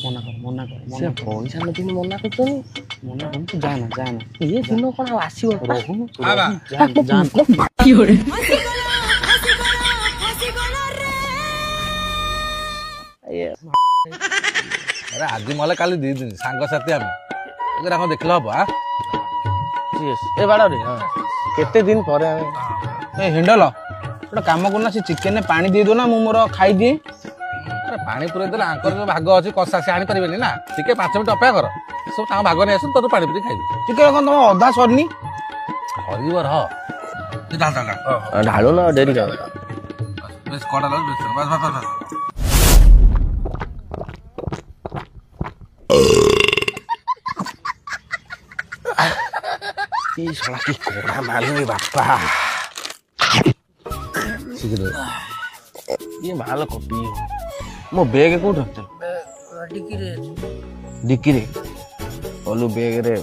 से पैसा नदी मना कर मना कर तू जाना ये दिन कौन आसो अरे आज मले काली दी दिन सांग साथी आम देखल हम ए बाड़ रे केते दिन पर ए हिंडल गोटे काम करना से चिकेन पानी दे दो ना मु मोर खाई दिए अरे पानी पूरे देले आंकर जो भाग अछि कसा से आनी परिबेनी ना ठीक है 5 मिनिट अपेक्षा कर सब ता भाग नै आसन तो पानी पूरी खाई चिकेन कोन तुम अधा सरनी हरिवर ह ढालो ना डेरी का बस कोडा लग बस ये साला की कोड़ा मालूम है बापा ये माल कॉपी मो बैग को ढकते डिक्की रे ओलू बैग रे